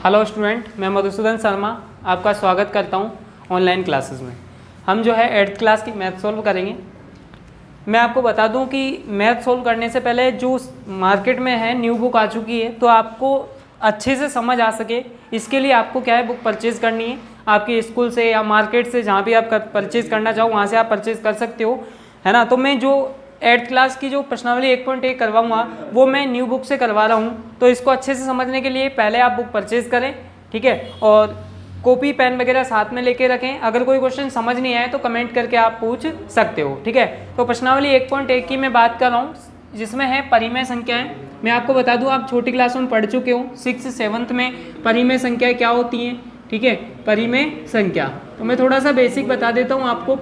Hello student, मैं मधुसूदन शर्मा आपका स्वागत करता हूं ऑनलाइन क्लासेस में। हम जो है 8th क्लास की मैथ सॉल्व करेंगे। मैं आपको बता दूं कि मैथ सॉल्व करने से पहले जो मार्केट में है न्यू बुक आ चुकी है, तो आपको अच्छे से समझ आ सके इसके लिए आपको क्या है, बुक परचेज़ करनी है आपके स्कूल से या मार्केट से, जहाँ भी आप परचेज़ करना चाहो वहाँ से आप परचेज़ कर सकते हो, है ना। तो मैं जो 8th क्लास की जो प्रश्नावली 1.1 करवाऊंगा वो मैं न्यू बुक से करवा रहा हूँ। तो इसको अच्छे से समझने के लिए पहले आप बुक परचेज़ करें, ठीक है, और कॉपी पेन वगैरह साथ में लेके रखें। अगर कोई क्वेश्चन समझ नहीं आए तो कमेंट करके आप पूछ सकते हो, ठीक है। तो प्रश्नावली 1.1 की मैं बात कर रहा हूँ, जिसमें है परिमेय संख्याएं। मैं आपको बता दूं, आप छोटी क्लास में पढ़ चुके हो, 6th 7th में परिमेय संख्याएं क्या होती हैं, ठीक है। परिमेय संख्या, तो मैं थोड़ा सा बेसिक बता देता हूँ आपको।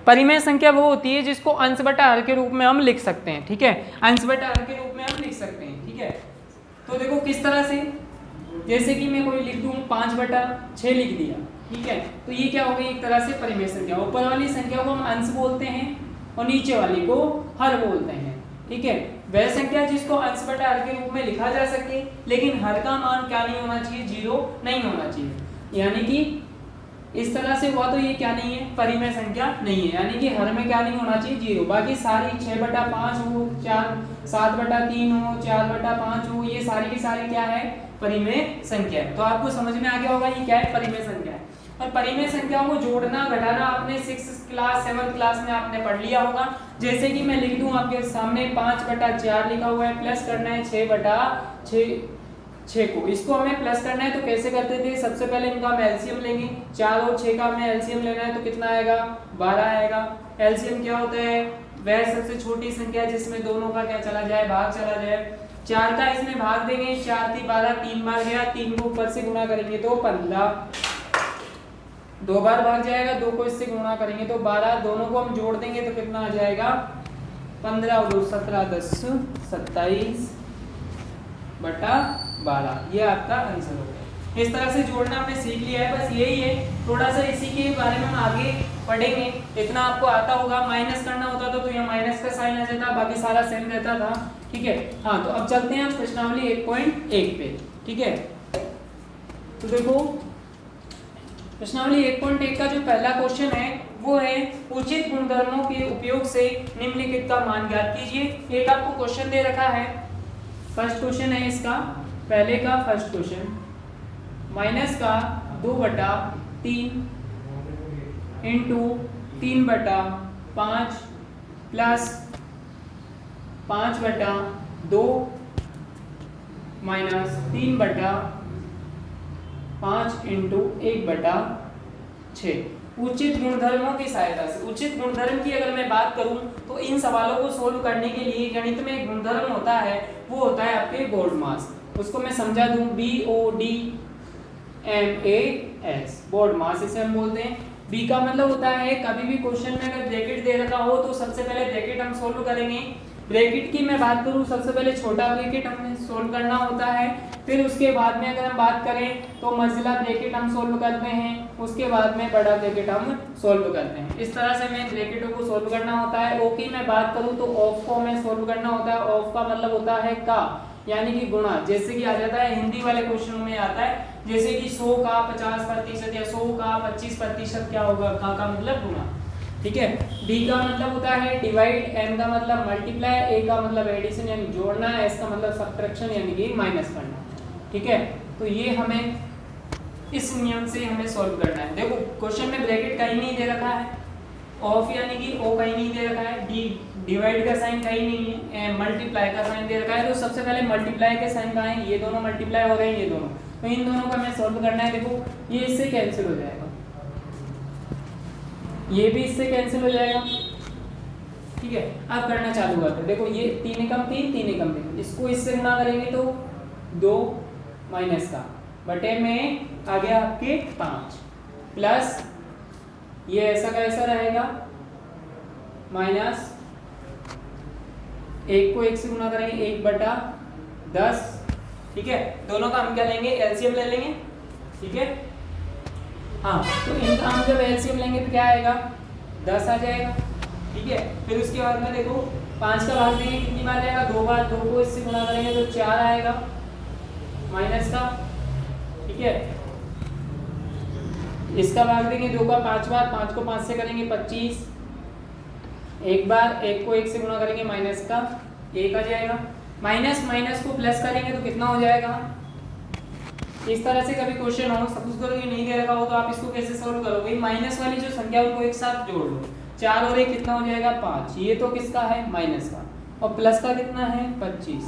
परिमेय संख्या वो होती है जिसको अंश बटा हर के रूप में हम लिख सकते हैं, ठीक है। अंश बटा हर के रूप में हम लिख सकते हैं, ठीक है। तो देखो किस तरह से, जैसे कि मैं कोई लिख दूं 5/6 लिख दिया, ठीक है। तो ये क्या हो गई, एक तरह से परिमेय संख्या। ऊपर वाली संख्या को हम अंश बोलते हैं और नीचे वाली को हर बोलते हैं, ठीक है। वह संख्या जिसको अंश बटा हर के रूप में लिखा जा सके, लेकिन हर का मान क्या नहीं होना चाहिए, 0 नहीं होना चाहिए। यानी कि इस तरह से हुआ तो ये क्या नहीं है, परिमेय संख्या नहीं है। यानी कि हर में क्या नहीं होना चाहिए, 0। बाकी सारी 6/5 हो, 7/3 हो, 4/5 हो, ये सारी की सारी क्या है, परिमेय संख्या है। तो आपको समझ में आ गया होगा ये क्या है, परिमेय संख्या है। और परिमेय संख्याओं को जोड़ना घटाना आपने 6th क्लास 7th क्लास में आपने पढ़ लिया होगा। जैसे कि मैं लिख दूं आपके सामने 5/4 लिखा हुआ है, प्लस करना है 6/6 को, इसको हमें प्लस करना है। तो कैसे करते थे, सबसे पहले इनका हम एलसीएम लेंगे। 4 और 6 का हमें एलसीएम लेना है, तो कितना आएगा, 12 आएगा। एलसीएम क्या होता है, वह सबसे छोटी संख्या जिसमें दोनों का क्या चला जाए, भाग चला जाए। 4 का इसमें भाग देंगे, 4 × 12, 3 बार गया, 3 को ऊपर से गुणा करेंगे तो 15, 2 बार भाग जाएगा, 2 को इससे गुणा करेंगे तो 12, दोनों को हम जोड़ देंगे तो कितना आ जाएगा, 15 और 2 17, 10 27/12। ये आपका आंसर हो गया। इस तरह से जोड़ना हमने सीख लिया है, बस यही है। थोड़ा सा इसी के बारे में हम आगे पढ़ेंगे। इतना आपको आता होगा। माइनस करना होता था तो यहाँ माइनस का साइन आ जाता, बाकी सारा सेम रहता था, ठीक है। हाँ, तो अब चलते हैं हम प्रश्नावली 1.1 पे, ठीक है। तो देखो प्रश्नावली 1.1 का जो पहला क्वेश्चन है वो है, उचित गुणधर्मों के उपयोग से निम्नलिखित का मान ज्ञात कीजिए। एक आपको क्वेश्चन दे रखा है, फर्स्ट क्वेश्चन है इसका, पहले का फर्स्ट क्वेश्चन, माइनस का 2/3 इंटू 3/5 प्लस 5/2 माइनस 3/5 इंटू 1/6। उचित गुणधर्मों की सहायता से, उचित गुणधर्म की अगर मैं बात करूं तो इन सवालों को सोल्व करने के लिए गणित में एक गुणधर्म होता है, वो होता है आपके BODMAS। उसको मैं समझा दूं, BODMAS, BODMAS इसे हम बोलते हैं। B का मतलब होता है, कभी भी क्वेश्चन में अगर ब्रैकेट दे रखा हो तो सबसे पहले ब्रैकेट हम सोल्व करेंगे। ब्रैकेट की मैं बात करूं, सबसे पहले छोटा ब्रैकेट हमें सोल्व करना होता है, फिर उसके बाद में अगर हम बात करें तो मझला ब्रैकेट हम सोल्व करते हैं, उसके बाद में बड़ा ब्रैकेट हम सोल्व करते हैं। इस तरह से हमें ब्रैकेटों को सोल्व करना होता है। ओ की मैं बात करूं तो ऑफ को हमें सोल्व करना होता है। ऑफ का मतलब होता है का, यानी कि गुणा। जैसे कि आ जाता है हिंदी वाले क्वेश्चन में आता है, जैसे कि 100 का 50% या 100 का 25% क्या होगा, का मतलब गुणा, ठीक है। डी का मतलब होता है डिवाइड, एम का मतलब मल्टीप्लाई, ए का मतलब एडिशन यानी जोड़ना, एस का मतलब सब्ट्रैक्शन यानी कि माइनस करना, ठीक है। तो ये हमें इस नियम से हमें सॉल्व करना है। देखो क्वेश्चन में ब्रैकेट कहीं नहीं दे रखा है, ऑफ यानी कि ओ कहीं नहीं दे रखा है, डी डिवाइड का साइन कहीं नहीं है, मल्टीप्लाई का साइन दे रखा है। तो सबसे पहले मल्टीप्लाई के साइन कहाँ है, ये दोनों मल्टीप्लाई हो रहे हैं, ये दोनों, तो इन दोनों को हमें सॉल्व करना है। देखो ये इससे कैंसिल हो जाएगा, ये भी इससे कैंसिल हो जाएगा, ठीक है। अब करना चालू करते हैं। देखो ये 3 एकम 3, 3 एकम 3, इसको इससे गुणा करेंगे तो 2 माइनस का बटे में आ गया आपके 5 प्लस ये ऐसा का ऐसा रहेगा, माइनस 1 को 1 से गुणा करेंगे 1/10, ठीक है। दोनों का हम क्या लेंगे, एलसीएम ले लेंगे, ठीक है। हाँ, तो इनका हम जब एलसीएम लेंगे तो क्या आएगा, 10 आ जाएगा, ठीक है। फिर उसके बाद में देखो 5 का भाग देंगे कितनी बार जाएगा, 2 बार, 2 को इससे गुणा करेंगे तो 4 आएगा, माइनस का, ठीक है। इसका भाग देंगे 2 का 5 बार, 5 को 5 से करेंगे 25, एक बार 1 को 1 से गुणा करेंगे माइनस का 1 आ जाएगा। माइनस माइनस को प्लस करेंगे तो कितना हो जाएगा। इस तरह से कभी क्वेश्चन हो, सपोज करो ये नहीं दे रखा हो तो आप इसको कैसे सोल्व करोगे, माइनस वाली जो संख्या उनको एक साथ जोड़ लो, 4 और 1 कितना हो जाएगा 5, ये तो किसका है माइनस का, और प्लस का कितना है 25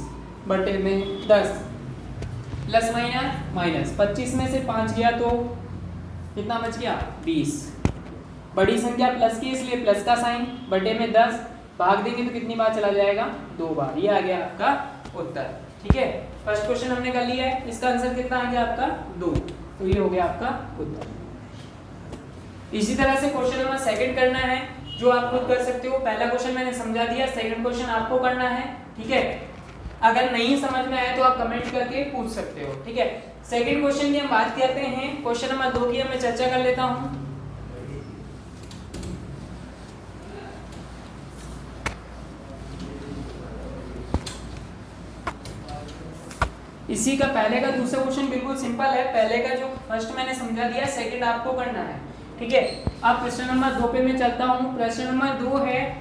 बटे में 10, प्लस माइनस माइनस 25 में से 5 गया तो कितना बच गया 20, बड़ी संख्या प्लस की इसलिए प्लस का साइन, बटे में 10, भाग देंगे तो कितनी बार चला जाएगा 2 बार। ये आ गया आपका उत्तर, ठीक है। फर्स्ट क्वेश्चन हमने कर लिया है, इसका आंसर कितना आ गया आपका 2, तो ये हो गया आपका उत्तर। इसी तरह से क्वेश्चन नंबर सेकंड करना है, जो आप खुद कर सकते हो। पहला क्वेश्चन मैंने समझा दिया, सेकंड क्वेश्चन आपको करना है, ठीक है। अगर नहीं समझ में आया तो आप कमेंट करके पूछ सकते हो, ठीक है। सेकंड क्वेश्चन की हम बात करते हैं, क्वेश्चन नंबर 2 की मैं चर्चा कर लेता हूं। इसी का पहले का दूसरा क्वेश्चन बिल्कुल सिंपल है, पहले का जो फर्स्ट मैंने समझा दिया, सेकंड आपको करना है, ठीक है। अब प्रश्न नंबर 2 पे मैं चलता हूँ। प्रश्न नंबर 2 है,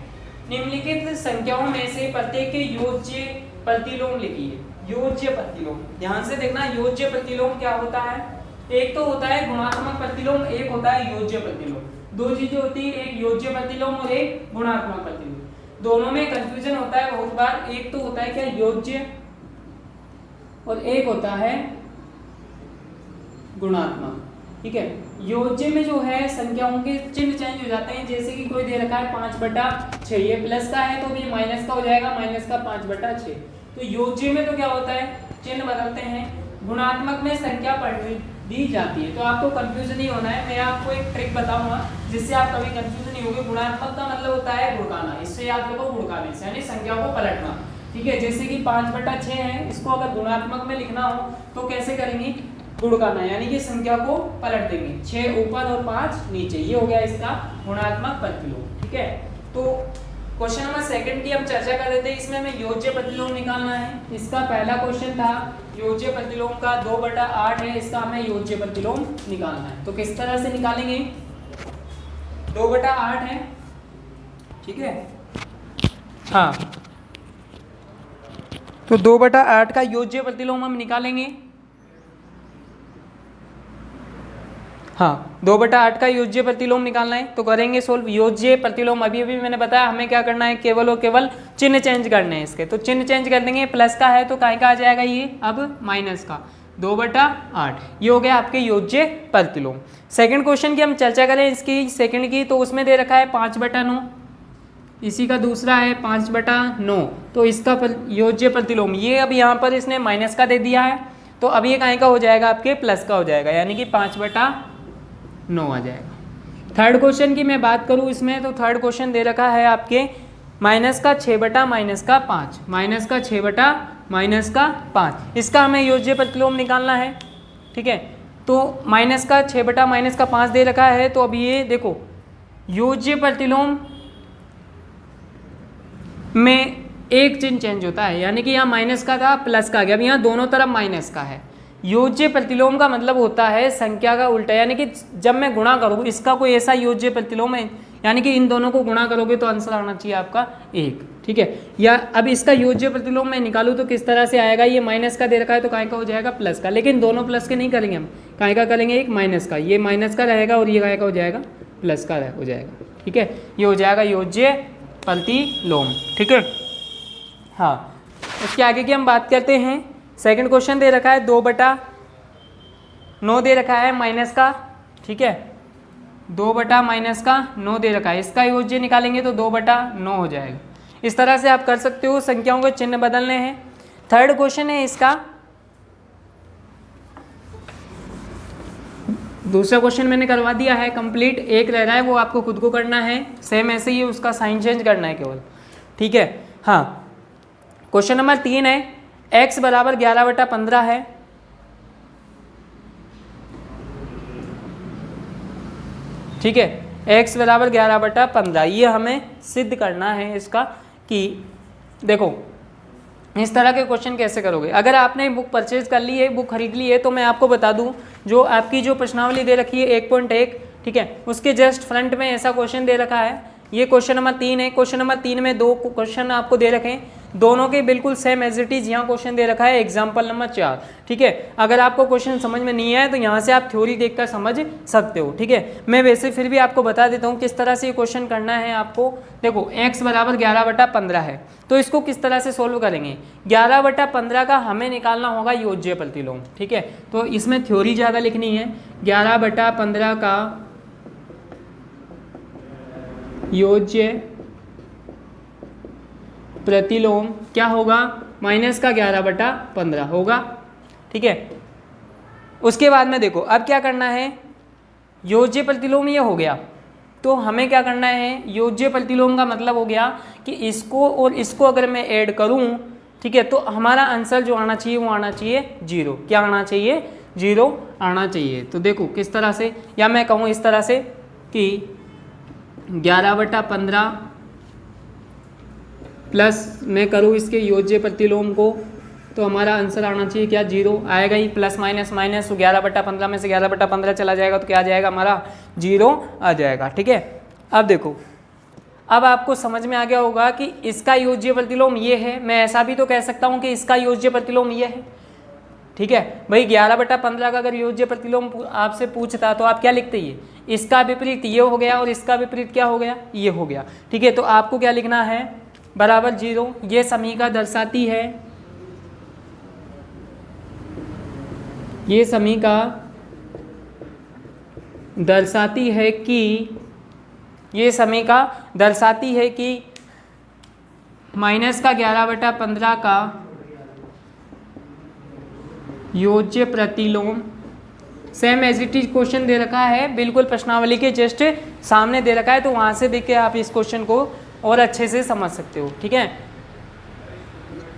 निम्नलिखित संख्याओं में से प्रत्येक के योज्य प्रतिलोम लिखिए। योज्य प्रतिलोम, ध्यान से देखना, योज्य प्रतिलोम क्या होता है। एक तो होता है गुणात्मक प्रतिलोम, एक होता है योज्य प्रतिलोम। दो चीजें होती है, एक योज्य प्रतिलोम और एक गुणात्मक प्रतिलोम। दोनों में कंफ्यूजन होता है बहुत बार। एक तो होता है क्या योज्य और एक होता है गुणात्मक, ठीक है। योज्य में जो है संख्याओं के चिन्ह चेंज हो जाते हैं, जैसे कि कोई दे रखा है 5/6, ये प्लस का है तो ये माइनस का हो जाएगा, माइनस का 5/6। तो योज्य में तो क्या होता है चिन्ह बदलते हैं, गुणात्मक में संख्या पलट दी जाती है। तो आपको कंफ्यूजन नहीं होना है, मैं आपको एक ट्रिक बताऊंगा जिससे आप कभी कंफ्यूजन नहीं होगे। गुणात्मक का मतलब होता है गुणकाना, इससे याद रखो गुणकाने से, यानी संख्या को पलटना, ठीक है। जैसे कि 5/6 है, इसको अगर गुणात्मक में लिखना हो तो कैसे करेंगे, गुणकाना, यानी कि संख्या को पलट देंगे, 6 ऊपर और 5 नीचे, ये हो गया इसका गुणात्मक प्रतिलोम, ठीक है। तो क्वेश्चन नंबर सेकंड की हम चर्चा कर लेते हैं। इसमें हमें योज्य प्रतिलोम निकालना है। इसका पहला क्वेश्चन था योज्य प्रतिलोम का 2/8 है, इसका हमें योज्य प्रतिलोम निकालना है। तो किस तरह से निकालेंगे, 2/8 है, ठीक है। हाँ, तो 2/8 का योज्य प्रतिलोम हम निकालेंगे। हाँ, 2/8 का योज्य प्रतिलोम निकालना है, तो करेंगे सोल्व। योज्य प्रतिलोम अभी मैंने बताया हमें क्या करना है, केवल और केवल चिन्ह चेंज करने हैं इसके। तो चिन्ह चेंज कर देंगे, प्लस का है तो काय का आ जाएगा ये अब माइनस का, 2/8, ये हो गया आपके योज्य प्रतिलोम। सेकंड क्वेश्चन की हम चर्चा करें इसकी सेकंड की, तो उसमें दे रखा है 5/9, इसी का दूसरा है 5/9, तो इसका योज्य प्रतिलोम, ये अब यहाँ पर इसने माइनस का दे दिया है, तो अब ये काय का हो जाएगा आपके प्लस का हो जाएगा, यानी कि 5/9 आ जाएगा। थर्ड क्वेश्चन की मैं बात करूँ इसमें, तो थर्ड क्वेश्चन दे रखा है आपके माइनस का 6/-5, माइनस का 6/-5, इसका हमें योज्य प्रतिलोम निकालना है, ठीक है। तो माइनस का 6/-5 दे रखा है, तो अब ये देखो योज्य प्रतिलोम में एक चिन्ह चेंज होता है, यानी कि यहाँ माइनस का था प्लस का आ गया, अब यहाँ दोनों तरफ माइनस का है। योज्य प्रतिलोम का मतलब होता है संख्या का उल्टा, यानी कि जब मैं गुणा करूँ इसका कोई ऐसा योज्य प्रतिलोम है, यानी कि इन दोनों को गुणा करोगे तो आंसर आना चाहिए आपका 1, ठीक है। या अब इसका योज्य प्रतिलोम मैं निकालूँ तो किस तरह से आएगा, ये माइनस का दे रखा है तो काय का हो जाएगा प्लस का, लेकिन दोनों प्लस के नहीं करेंगे हम, काय का करेंगे एक माइनस का, ये माइनस का रहेगा और ये काय का हो जाएगा प्लस का हो जाएगा, ठीक है। ये हो जाएगा योज्य प्रतिलोम, ठीक है। हाँ, उसके आगे की हम बात करते हैं। सेकंड क्वेश्चन दे रखा है 2/9 दे रखा है माइनस का, ठीक है, 2/-9 दे रखा है, इसका योज्य निकालेंगे तो 2/9 हो जाएगा। इस तरह से आप कर सकते हो, संख्याओं के चिन्ह बदलने हैं। थर्ड क्वेश्चन है इसका, दूसरा क्वेश्चन मैंने करवा दिया है कंप्लीट, एक रह रहा है वो आपको खुद को करना है, सेम ऐसे ही उसका साइन चेंज करना है केवल, ठीक है। हाँ, क्वेश्चन नंबर 3 है, x = 11/15 है, ठीक है, x = 11/15, ये हमें सिद्ध करना है इसका कि देखो इस तरह के क्वेश्चन कैसे करोगे। अगर आपने बुक परचेज कर ली है, बुक खरीद ली है, तो मैं आपको बता दूं जो आपकी जो प्रश्नावली दे रखी है 1.1, ठीक है, उसके जस्ट फ्रंट में ऐसा क्वेश्चन दे रखा है। ये क्वेश्चन नंबर 3 है। क्वेश्चन नंबर 3 में 2 क्वेश्चन आपको दे रखे हैं, दोनों के बिल्कुल सेम एज इट इज यहाँ क्वेश्चन दे रखा है एग्जाम्पल नंबर 4, ठीक है। अगर आपको क्वेश्चन समझ में नहीं आए तो यहाँ से आप थ्योरी देखकर समझ सकते हो, ठीक है। मैं वैसे फिर भी आपको बता देता हूँ किस तरह से ये क्वेश्चन करना है आपको। देखो x बराबर 11/15 है, तो इसको किस तरह से सोल्व करेंगे। 11/15 का हमें निकालना होगा योज्य प्रतिलोम, ठीक है। तो इसमें थ्योरी ज़्यादा लिखनी है। 11/15 का योज्य प्रतिलोम क्या होगा, माइनस का 11/15 होगा, ठीक है। उसके बाद में देखो अब क्या करना है, योज्य प्रतिलोम ये हो गया, तो हमें क्या करना है, योज्य प्रतिलोम का मतलब हो गया कि इसको और इसको अगर मैं ऐड करूं, ठीक है, तो हमारा आंसर जो आना चाहिए वो आना चाहिए 0। क्या आना चाहिए, 0 आना चाहिए। तो देखो किस तरह से, या मैं कहूँ इस तरह से कि 11/15 प्लस मैं करूँ इसके योज्य प्रतिलोम को, तो हमारा आंसर आना चाहिए क्या, 0 आएगा ही। प्लस माइनस माइनस, तो 11/15 में से 11/15 चला जाएगा तो क्या आ जाएगा हमारा, 0 आ जाएगा, ठीक है। अब देखो, अब आपको समझ में आ गया होगा कि इसका योज्य प्रतिलोम ये है। मैं ऐसा भी तो कह सकता हूँ कि इसका योज्य प्रतिलोम ये है, ठीक है भाई। 11/15 का अगर योज्य प्रतिलोम आपसे पूछता तो आप क्या लिखते, ये इसका विपरीत ये हो गया और इसका विपरीत क्या हो गया, ये हो गया, ठीक है। तो आपको क्या लिखना है, बराबर 0। ये समीकरण दर्शाती है, ये समीकरण दर्शाती है कि, ये समीकरण दर्शाती है कि माइनस का 11/15 का योज्य प्रतिलोम, same as it is question दे रखा है, बिल्कुल प्रश्नावली के जस्ट सामने दे रखा है, तो वहाँ से देख के आप इस क्वेश्चन को और अच्छे से समझ सकते हो, ठीक है।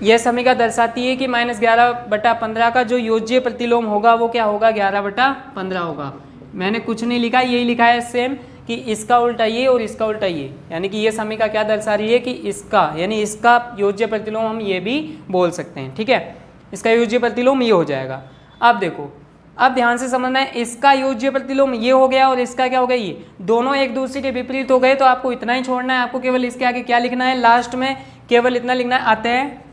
यह समीकरण दर्शाती है कि -11/15 का जो योज्य प्रतिलोम होगा वो क्या होगा, 11/15 होगा। मैंने कुछ नहीं लिखा, यही लिखा है सेम कि इसका उल्टा ये और इसका उल्टा ये, यानी कि ये समीकरण क्या दर्शा रही है कि इसका, यानी इसका योज्य प्रतिलोम हम ये भी बोल सकते हैं, ठीक है। इसका योज्य प्रतिलोम ये हो जाएगा। अब देखो, अब ध्यान से समझना है, इसका योज्य प्रतिलोम ये हो गया और इसका क्या हो गया, ये दोनों एक दूसरे के विपरीत हो गए, तो आपको इतना ही छोड़ना है। आपको केवल इसके आगे क्या लिखना है, लास्ट में केवल इतना लिखना है, अतः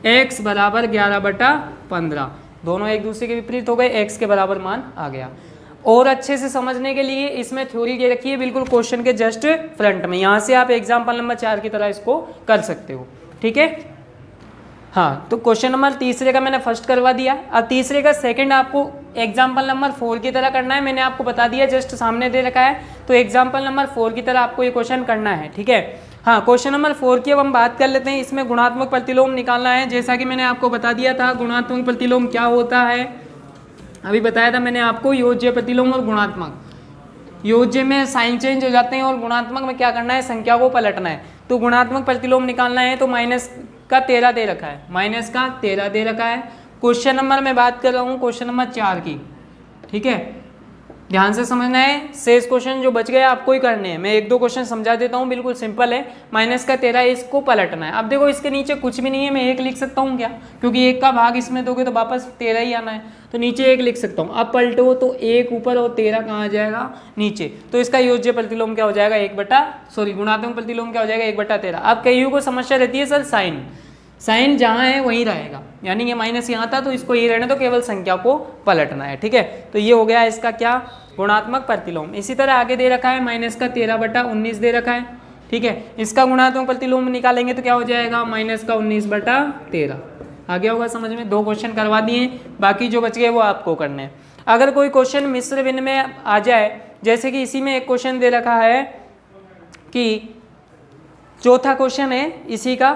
x बराबर 11/15, दोनों एक दूसरे के विपरीत हो गए, x के बराबर मान आ गया। और अच्छे से समझने के लिए इसमें थ्योरी दे रखी है बिल्कुल क्वेश्चन के जस्ट फ्रंट में, यहाँ से आप एग्जाम्पल नंबर 4 की तरह इसको कर सकते हो, ठीक है। हाँ, तो क्वेश्चन नंबर तीसरे का मैंने फर्स्ट करवा दिया। अब तीसरे का सेकंड आपको एग्जाम्पल नंबर 4 की तरह करना है। मैंने आपको बता दिया, जस्ट सामने दे रखा है, तो एग्जाम्पल नंबर 4 की तरह आपको ये क्वेश्चन करना है, ठीक है। हाँ, क्वेश्चन नंबर 4 की अब हम बात कर लेते हैं। इसमें गुणात्मक प्रतिलोम निकालना है। जैसा कि मैंने आपको बता दिया था गुणात्मक प्रतिलोम क्या होता है, अभी बताया था मैंने आपको, योज्य प्रतिलोम और गुणात्मक। योज्य में साइन चेंज हो जाते हैं और गुणात्मक में क्या करना है, संख्या को पलटना है। तो गुणात्मक प्रतिलोम निकालना है, तो माइनस का 13 दे रखा है, माइनस का 13 दे रखा है। क्वेश्चन नंबर मैं बात कर रहा हूँ क्वेश्चन नंबर 4 की, ठीक है। ध्यान से समझना है, शेष क्वेश्चन जो बच गए आपको ही करने हैं। मैं 1-2 क्वेश्चन समझा देता हूँ, बिल्कुल सिंपल है। माइनस का 13 इसको पलटना है। अब देखो इसके नीचे कुछ भी नहीं है, मैं 1 लिख सकता हूँ क्या, क्योंकि 1 का भाग इसमें दोगे तो वापस 13 ही आना है, तो नीचे 1 लिख सकता हूँ। अब पलटो तो 1 ऊपर और 13 कहाँ आ जाएगा, नीचे। तो इसका योज्य प्रतिलोम क्या हो जाएगा, गुणात्मक प्रतिलोम क्या हो जाएगा, 1/13। अब कईयों को समस्या रहती है सर साइन जहाँ है वहीं रहेगा, यानी ये माइनस यहाँ था तो इसको ये रहने, तो केवल संख्या को पलटना है, ठीक है। तो ये हो गया इसका क्या, गुणात्मक प्रतिलोम। इसी तरह आगे दे रखा है माइनस का 13/19 दे रखा है, ठीक है। इसका गुणात्मक प्रतिलोम निकालेंगे तो क्या हो जाएगा, माइनस का 19/13। आ गया होगा समझ में। 2 क्वेश्चन करवा दिए, बाकी जो बच गए वो आपको करने हैं। अगर कोई क्वेश्चन मिश्र भिन्न में आ जाए, जैसे कि इसी में एक क्वेश्चन दे रखा है कि चौथा क्वेश्चन है इसी का,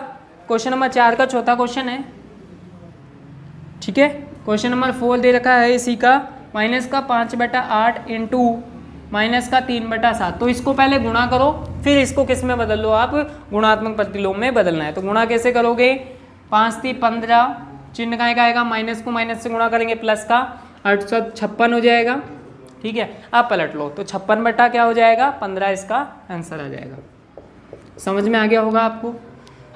क्वेश्चन नंबर 4 का चौथा क्वेश्चन है, ठीक है। क्वेश्चन नंबर 4 दे रखा है इसी का, माइनस का 5/8 इंटू माइनस का 3/7। तो इसको पहले गुणा करो, फिर इसको किस में बदल लो आप, गुणात्मक प्रतिलोम में बदलना है। तो गुणा कैसे करोगे, 5 × 15, चिन्ह का आएगा, माइनस को माइनस से गुणा करेंगे, प्लस का 856 हो जाएगा, ठीक है। आप पलट लो तो 56 क्या हो जाएगा, 15 इसका आंसर आ जाएगा। समझ में आ गया होगा आपको।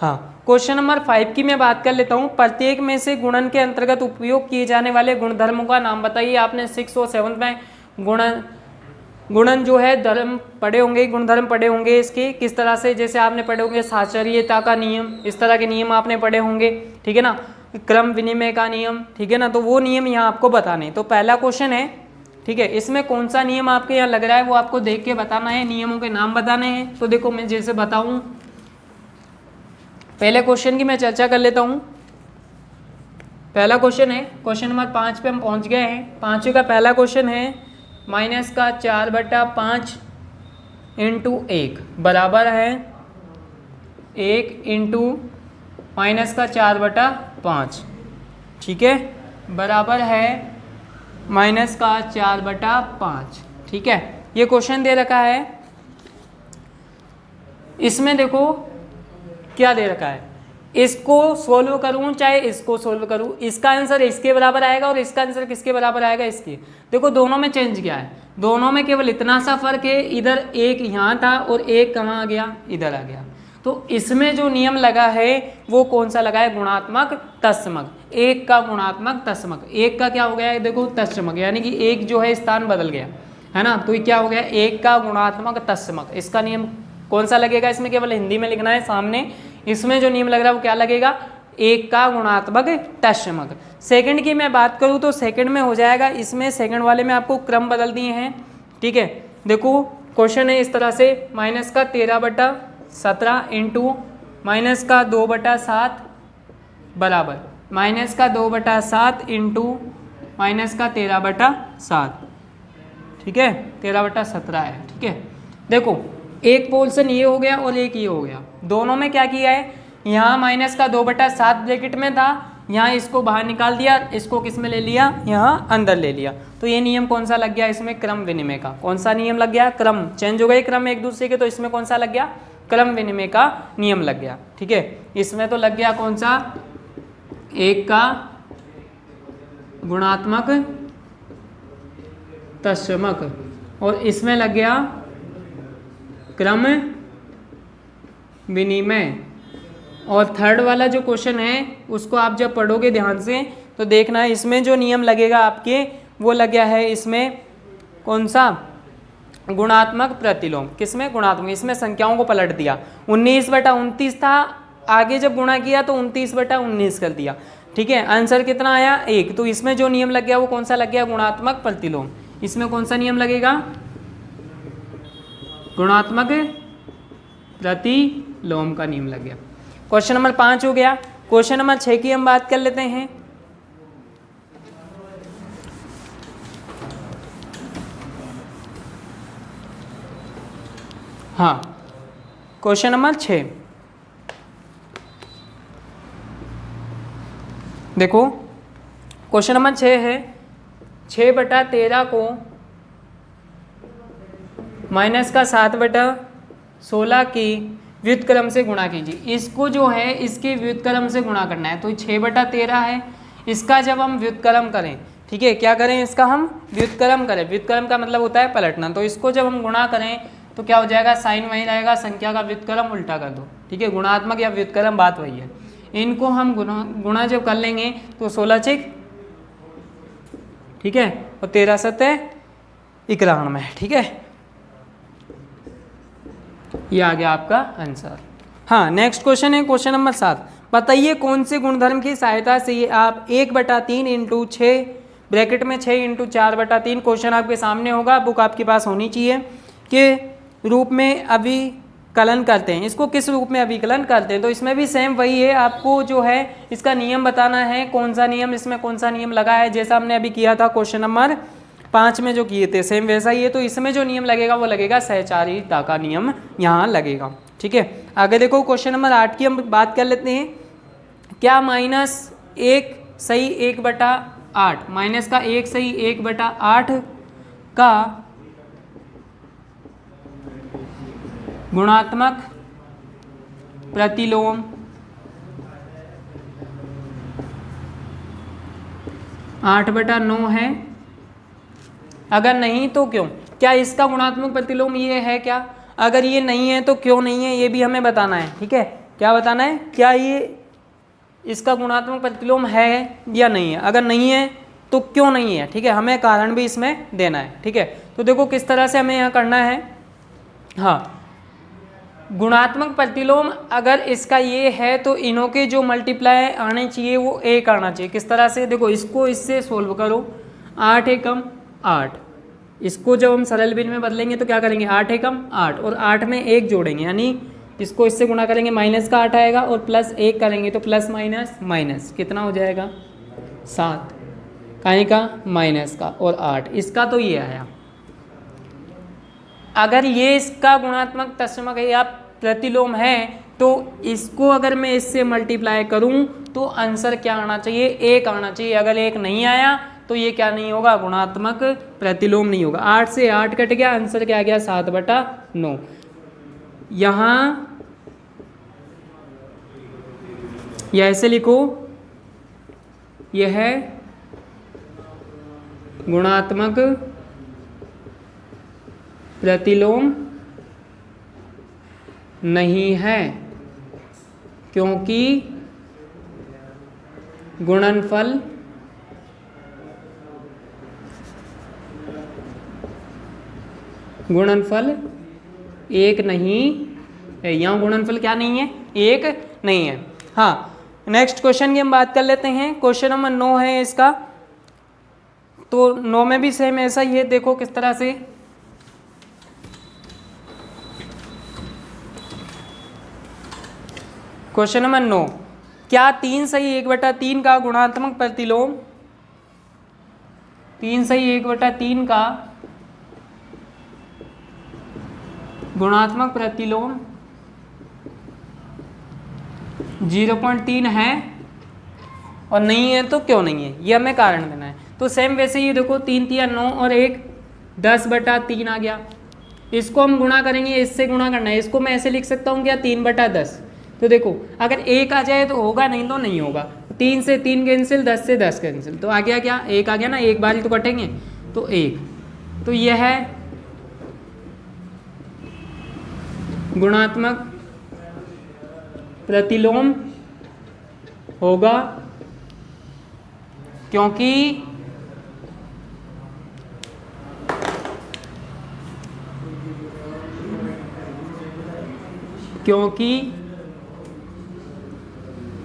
हाँ, क्वेश्चन नंबर 5 की मैं बात कर लेता हूँ। प्रत्येक में से गुणन के अंतर्गत उपयोग किए जाने वाले गुणधर्मों का नाम बताइए। आपने 6 और 7 में गुणन जो है धर्म पढ़े होंगे, गुणधर्म पढ़े होंगे इसके किस तरह से, जैसे आपने पढ़े होंगे साचर्यता का नियम, इस तरह के नियम आपने पढ़े होंगे, ठीक है ना, क्रम विनिमय का नियम, ठीक है ना, तो वो नियम यहाँ आपको बताने। तो पहला क्वेश्चन है, ठीक है, इसमें कौन सा नियम आपके यहाँ लग रहा है वो आपको देख के बताना है, नियमों के नाम बताने हैं। तो देखो मैं जैसे बताऊं, पहले क्वेश्चन की मैं चर्चा कर लेता हूं। पहला क्वेश्चन है, क्वेश्चन नंबर 5 पे हम पहुंच गए हैं। 5वें का पहला क्वेश्चन है -4/5 इंटू 1 बराबर है 1 इंटू -4/5, ठीक है, बराबर है -4/5, ठीक है। ये क्वेश्चन दे रखा है, इसमें देखो क्या दे रखा है, इसको सोल्व करूं चाहे इसको सोल्व करूं, इसका आंसर इसके बराबर आएगा और इसका आंसर किसके बराबर आएगा, इसके। देखो दोनों में चेंज क्या है, दोनों में केवल इतना सा फर्क है, इधर एक यहाँ था और एक कहाँ आ गया, इधर आ गया। तो इसमें जो नियम लगा है वो कौन सा लगा है, गुणात्मक तत्समक, एक का गुणात्मक तत्समक, एक का क्या हो गया है, देखो तत्समक, यानी कि एक जो है स्थान बदल गया है ना, तो ये क्या हो गया, एक का गुणात्मक तत्समक। इसका नियम कौन सा लगेगा, इसमें केवल हिंदी में लिखना है सामने, इसमें जो नियम लग रहा है वो क्या लगेगा, एक का गुणात्मक तत्समक। सेकंड की मैं बात करूं तो सेकंड में हो जाएगा, इसमें सेकंड वाले में आपको क्रम बदल दिए हैं, ठीक है। देखो क्वेश्चन है इस तरह से, -13/17 इंटू -2/7 बराबर -2/7 इंटू -13/7, ठीक है, 13/17 है, ठीक है। देखो एक पोर्शन ये हो गया और एक ये हो गया, दोनों में क्या किया है, यहाँ -2/7 ब्रैकेट में था, यहाँ इसको बाहर निकाल दिया, इसको किस में ले लिया, यहाँ अंदर ले लिया। तो ये नियम कौन सा लग गया, इसमें क्रम विनिमय का। कौन सा नियम लग गया, क्रम, चेंज हो गए क्रम एक दूसरे के, तो इसमें कौन सा लग गया, क्रम विनिमय का नियम लग गया, ठीक है। इसमें तो लग गया कौन सा, एक का गुणात्मक तत्समक, और इसमें लग गया क्रम विनिमय। और थर्ड वाला जो क्वेश्चन है उसको आप जब पढ़ोगे ध्यान से तो देखना है, इसमें जो नियम लगेगा आपके वो लग गया है, इसमें कौन सा, गुणात्मक प्रतिलोम। किसमें, गुणात्मक, इसमें संख्याओं को पलट दिया, 19/29 था, आगे जब गुणा किया तो 29/19 कर दिया, ठीक है। आंसर कितना आया, 1। तो इसमें जो नियम लग गया वो कौन सा लग गया, गुणात्मक प्रतिलोम। इसमें कौन सा नियम लगेगा, गुणात्मक प्रतिलोम का नियम लग गया। क्वेश्चन नंबर 5 हो गया। क्वेश्चन नंबर 6 की हम बात कर लेते हैं। हाँ, क्वेश्चन नंबर 6 देखो, क्वेश्चन नंबर 6 है 6/13 को -7/16 की व्युत्क्रम से गुणा कीजिए। इसको जो है इसके व्युत्क्रम से गुणा करना है, तो 6/13 है, इसका जब हम व्युत्क्रम करें, ठीक है, क्या करें, इसका हम व्युत्क्रम करें, व्युत्क्रम का मतलब होता है पलटना, तो इसको जब हम गुणा करें तो क्या हो जाएगा, साइन वही रहेगा, संख्या का व्युत्क्रम उल्टा कर दो, ठीक है, गुणात्मक या व्युत्क्रम बात वही है। इनको हम गुणा जब कर लेंगे तो 16×6, ठीक है, और 13×7 = 91, ठीक है, ये आ गया आपका आंसर। हाँ, नेक्स्ट क्वेश्चन है क्वेश्चन नंबर 7। बताइए कौन से गुणधर्म की सहायता से ये आप 1/3 इंटू 6 ब्रैकेट में 6 इंटू 4/3, क्वेश्चन आपके सामने होगा, बुक आपके पास होनी चाहिए, के रूप में अभिकलन करते हैं। इसको किस रूप में अभिकलन करते हैं, तो इसमें भी सेम वही है, आपको जो है इसका नियम बताना है, कौन सा नियम, इसमें कौन सा नियम लगा है, जैसा हमने अभी किया था क्वेश्चन नंबर 5 में जो किए थे, सेम वैसा ही है। तो इसमें जो नियम लगेगा वो लगेगा सहचारिता का नियम यहाँ लगेगा, ठीक है। आगे देखो क्वेश्चन नंबर 8 की हम बात कर लेते हैं। क्या -1 सही 1/8, माइनस का 1 सही 1/8 का गुणात्मक प्रतिलोम 8/9 है? अगर नहीं तो क्यों? क्या इसका गुणात्मक प्रतिलोम ये है क्या? अगर ये नहीं है तो क्यों नहीं है, ये भी हमें बताना है, ठीक है। क्या बताना है, क्या ये इसका गुणात्मक प्रतिलोम है या नहीं है। अगर नहीं है तो क्यों नहीं है, ठीक है, हमें कारण भी इसमें देना है, ठीक है। तो देखो किस तरह से हमें यहाँ करना है। हाँ, गुणात्मक प्रतिलोम अगर इसका ये है तो इनों के जो मल्टीप्लाई आने चाहिए वो 1 आना चाहिए। किस तरह से, देखो इसको इससे सोल्व करो, 8 एकम 8, इसको जब हम सरल भिन्न में बदलेंगे तो क्या करेंगे, 8 एकम 8 और 8 में 1 जोड़ेंगे, यानी इसको इससे गुणा करेंगे माइनस का 8 आएगा और प्लस 1 करेंगे तो प्लस माइनस माइनस कितना हो जाएगा 7, काहे का माइनस का और 8, इसका तो ये आया। अगर ये इसका गुणात्मक तत्समक है या प्रतिलोम है तो इसको अगर मैं इससे मल्टीप्लाई करूं तो आंसर क्या आना चाहिए, 1 आना चाहिए। अगर 1 नहीं आया तो ये क्या नहीं होगा, गुणात्मक प्रतिलोम नहीं होगा। 8 से 8 कट गया, आंसर क्या आ गया 7/9। यहाँ या ऐसे लिखो, यह है गुणात्मक प्रतिलोम नहीं है क्योंकि गुणनफल एक नहीं है। यहाँ गुणनफल क्या नहीं है, 1 नहीं है। हाँ, नेक्स्ट क्वेश्चन की हम बात कर लेते हैं। क्वेश्चन नंबर 9 है इसका, तो 9 में भी सेम ऐसा ही है। देखो किस तरह से, क्वेश्चन नंबर 9, क्या 3 सही 1/3 का गुणात्मक प्रतिलोम 3 सही 1/3 का गुणात्मक प्रतिलोम 0.3 है और नहीं है तो क्यों नहीं है, ये हमें कारण देना है। तो सेम वैसे ही देखो 3 3 9 और 1 10/3 आ गया। इसको हम गुणा करेंगे, इससे गुणा करना है। इसको मैं ऐसे लिख सकता हूँ क्या 3/10। तो देखो अगर 1 आ जाए तो होगा, नहीं तो नहीं होगा। 3 से 3 कैंसिल, 10 से 10 कैंसिल, तो आ गया क्या 1 आ गया ना, एक बार ही तो कटेंगे तो 1। तो यह है गुणात्मक प्रतिलोम होगा क्योंकि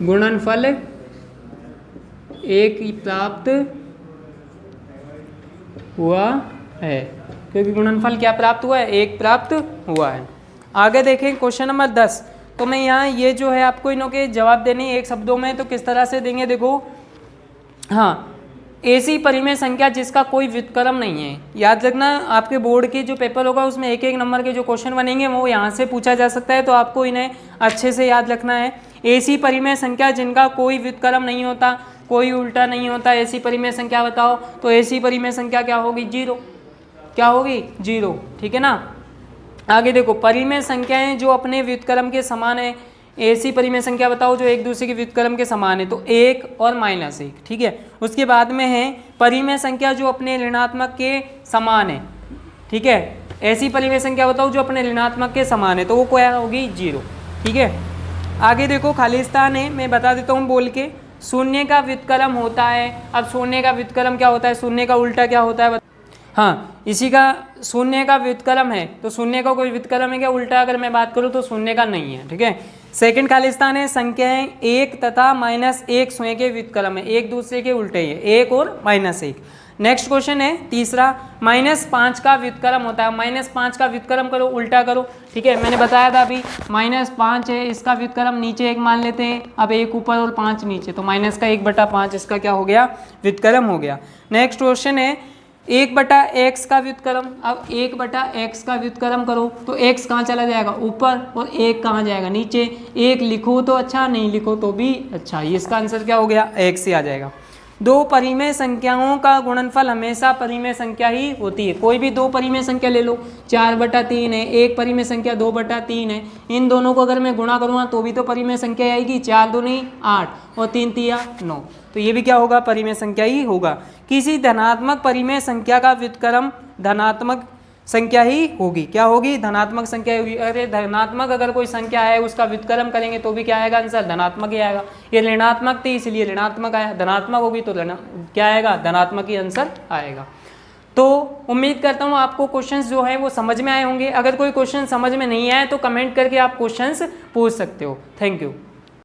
गुणनफल 1 प्राप्त हुआ है, क्योंकि गुणनफल क्या प्राप्त हुआ है, 1 प्राप्त हुआ है। आगे देखें क्वेश्चन नंबर 10। तो मैं यहाँ ये जो है आपको इनों के जवाब देने एक शब्दों में, तो किस तरह से देंगे देखो। हाँ, ऐसी परिमेय संख्या जिसका कोई व्युत्क्रम नहीं है। याद रखना, आपके बोर्ड के जो पेपर होगा उसमें 1-1 नंबर के जो क्वेश्चन बनेंगे वो यहाँ से पूछा जा सकता है, तो आपको इन्हें अच्छे से याद रखना है। ऐसी परिमेय संख्या जिनका कोई व्युत्क्रम नहीं होता, कोई उल्टा नहीं होता, ऐसी परिमेय संख्या बताओ। तो ऐसी परिमेय संख्या क्या होगी, 0। क्या होगी, 0, ठीक है ना। आगे देखो, परिमेय संख्याएं जो अपने व्युत्क्रम के समान है। ऐसी परिमेय संख्या बताओ जो एक दूसरे के व्युत्क्रम के समान है, तो 1 और -1, ठीक है। उसके बाद में है परिमेय संख्या जो अपने ऋणात्मक के समान है, ठीक है। ऐसी परिमेय संख्या बताओ जो अपने ऋणात्मक के समान है, तो वो क्या होगी, 0, ठीक है। आगे देखो, खालिस्तान है, मैं बता देता हूँ बोल के। शून्य का व्युत्क्रम होता है। अब शून्य का व्युत्क्रम क्या होता है, शून्य का उल्टा क्या होता है। हाँ, इसी का शून्य का व्युत्क्रम है, तो शून्य का कोई व्युत्क्रम है क्या उल्टा, अगर मैं बात करूँ तो शून्य का नहीं है, ठीक है। सेकंड खालिस्तान है, संख्याएं 1 तथा -1 स्वयं के व्युत्क्रम है, एक दूसरे के उल्टे ही है, 1 और -1। नेक्स्ट क्वेश्चन है तीसरा, -5 का व्युत्क्रम होता है। -5 का व्युत्क्रम करो, उल्टा करो, ठीक है। मैंने बताया था अभी, -5 है, इसका व्युत्क्रम नीचे 1 मान लेते हैं। अब 1 ऊपर और 5 नीचे, तो -1/5 इसका क्या हो गया, व्युत्क्रम हो गया। नेक्स्ट क्वेश्चन है 1/x का व्युत्क्रम। अब 1/x का व्युत्क्रम करो तो x कहाँ चला जाएगा, ऊपर, और 1 कहाँ जाएगा, नीचे। 1 लिखो तो अच्छा, नहीं लिखो तो भी अच्छा। इसका आंसर क्या हो गया, x ही आ जाएगा। 2 परिमेय संख्याओं का गुणनफल हमेशा परिमेय संख्या ही होती है। कोई भी 2 परिमेय संख्या ले लो, 4/3 है, एक परिमेय संख्या 2/3 है। इन दोनों को अगर मैं गुणा करूँगा तो भी तो परिमेय संख्या आएगी। 4 दूनी 8 और 3 तिया 9, तो ये भी क्या होगा, परिमेय संख्या ही होगा। किसी धनात्मक परिमेय संख्या का व्युत्क्रम धनात्मक संख्या ही होगी। क्या होगी? धनात्मक संख्या होगी। अरे धनात्मक अगर कोई संख्या है उसका व्युत्क्रम करेंगे तो भी क्या आएगा आंसर? धनात्मक ही आएगा। ये ऋणात्मक थी इसलिए ऋणात्मक आया, धनात्मक होगी तो क्या आएगा? धनात्मक ही आंसर आएगा। तो उम्मीद करता हूँ आपको क्वेश्चंस जो है वो समझ में आए होंगे। अगर कोई क्वेश्चन समझ में नहीं आए तो कमेंट करके आप क्वेश्चंस पूछ सकते हो। Thank you.